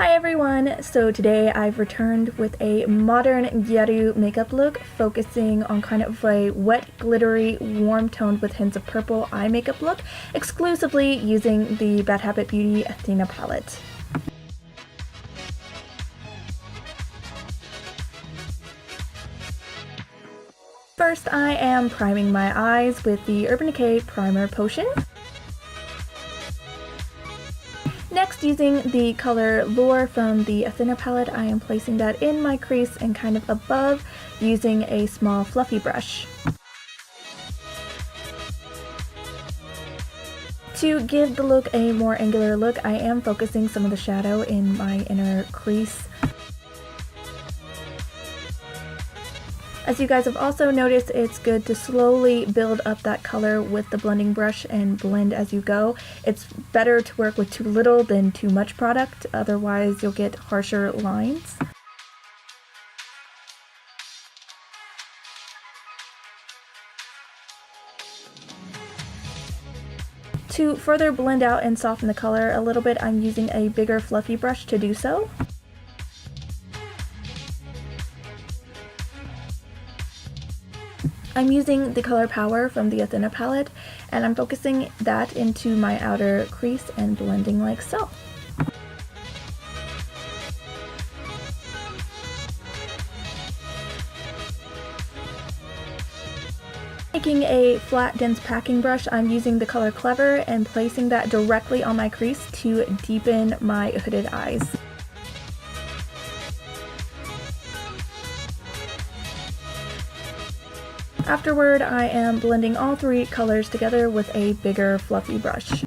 Hi everyone! So today I've returned with a modern Gyaru makeup look focusing on kind of a wet, glittery, warm toned with hints of purple eye makeup look, exclusively using the Bad Habit Beauty Athena palette. First, I am priming my eyes with the Urban Decay Primer Potion. Next, using the color Lure from the Athena palette, I am placing that in my crease and kind of above using a small fluffy brush. To give the look a more angular look, I am focusing some of the shadow in my inner crease. As you guys have also noticed, it's good to slowly build up that color with the blending brush and blend as you go. It's better to work with too little than too much product, otherwise you'll get harsher lines. To further blend out and soften the color a little bit, I'm using a bigger fluffy brush to do so. I'm using the color Power from the Athena palette, and I'm focusing that into my outer crease and blending like so. Taking a flat, dense packing brush, I'm using the color Clever and placing that directly on my crease to deepen my hooded eyes. Afterward, I am blending all three colors together with a bigger fluffy brush.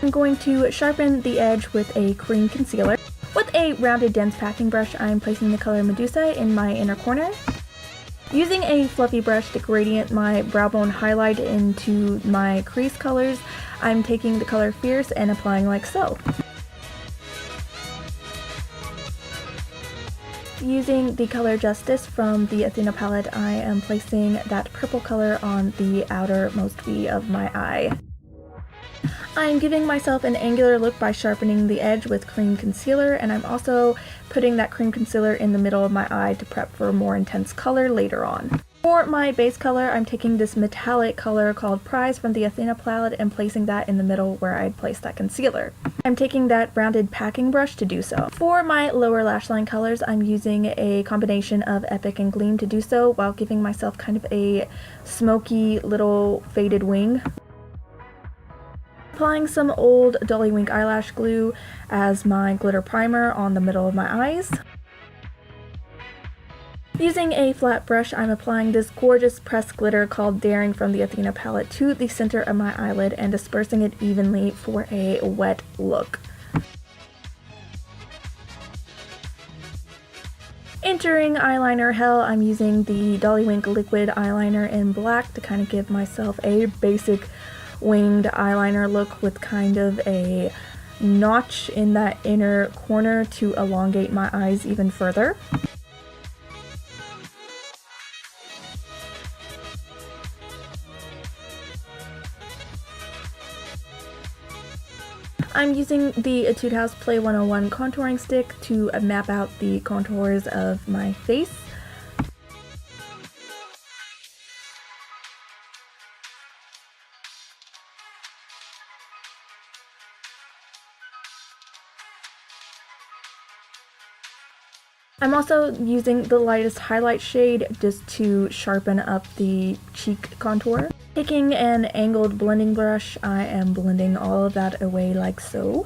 I'm going to sharpen the edge with a cream concealer. With a rounded dense packing brush, I'm placing the color Medusa in my inner corner. Using a fluffy brush to gradient my brow bone highlight into my crease colors, I'm taking the color Fierce and applying like so. Using the color Justice from the Athena palette, I am placing that purple color on the outermost V of my eye. I'm giving myself an angular look by sharpening the edge with cream concealer, and I'm also putting that cream concealer in the middle of my eye to prep for more intense color later on. For my base color, I'm taking this metallic color called Prize from the Athena palette and placing that in the middle where I'd placed that concealer. I'm taking that rounded packing brush to do so. For my lower lash line colors, I'm using a combination of Epic and Gleam to do so while giving myself kind of a smoky little faded wing. Applying some old Dolly Wink eyelash glue as my glitter primer on the middle of my eyes. Using a flat brush, I'm applying this gorgeous pressed glitter called Daring from the Athena palette to the center of my eyelid and dispersing it evenly for a wet look. Entering eyeliner hell, I'm using the Dolly Wink liquid eyeliner in black to kind of give myself a basic winged eyeliner look with kind of a notch in that inner corner to elongate my eyes even further. I'm using the Etude House Play 101 contouring stick to map out the contours of my face. I'm also using the lightest highlight shade just to sharpen up the cheek contour. Taking an angled blending brush, I am blending all of that away like so.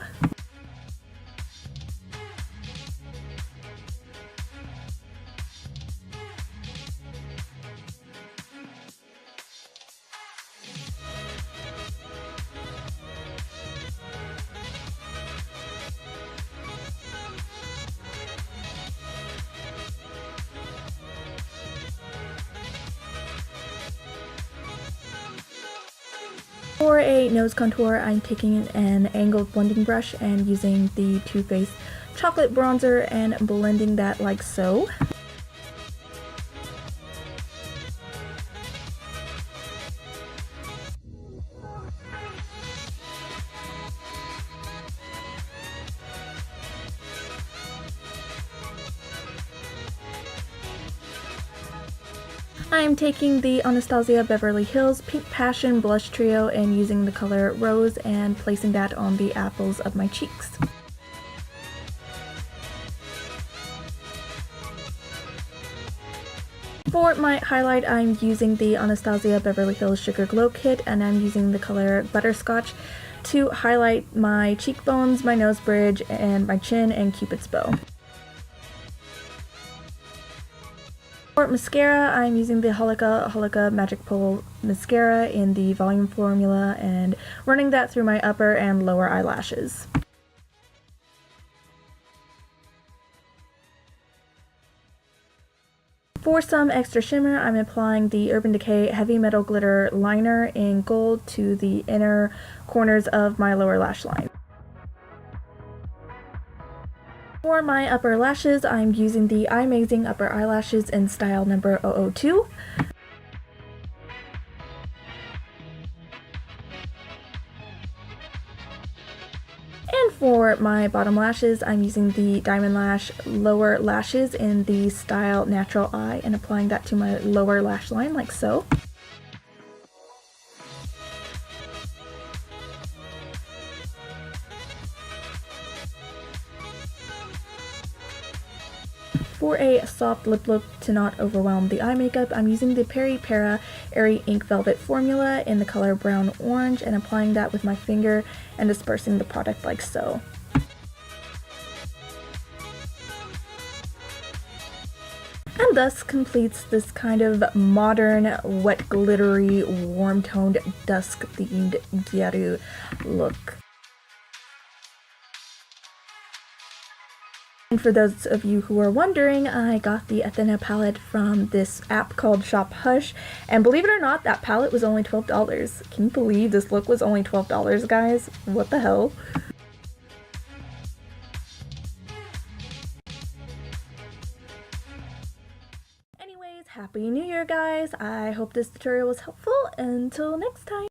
For a nose contour, I'm taking an angled blending brush and using the Too Faced chocolate bronzer and blending that like so. I'm taking the Anastasia Beverly Hills Pink Passion Blush Trio and using the color Rose and placing that on the apples of my cheeks. For my highlight, I'm using the Anastasia Beverly Hills Sugar Glow Kit, and I'm using the color Butterscotch to highlight my cheekbones, my nose bridge, and my chin and Cupid's bow. For mascara, I'm using the Holika Magic Pole mascara in the volume formula and running that through my upper and lower eyelashes. For some extra shimmer, I'm applying the Urban Decay Heavy Metal Glitter Liner in gold to the inner corners of my lower lash line. For my upper lashes, I'm using the Eye-Mazing Upper Eyelashes in style number 002. And for my bottom lashes, I'm using the Diamond Lash Lower Lashes in the style Natural Eye and applying that to my lower lash line like so. For a soft lip look to not overwhelm the eye makeup, I'm using the Peri Para Airy Ink Velvet formula in the color Brown Orange and applying that with my finger and dispersing the product like so. And thus completes this kind of modern, wet, glittery, warm-toned, dusk-themed Gyaru look. And for those of you who are wondering, I got the Athena palette from this app called Shop Hush, and believe it or not, that palette was only $12. Can you believe this look was only $12, guys? What the hell? Anyways, Happy New Year, guys! I hope this tutorial was helpful. Until next time!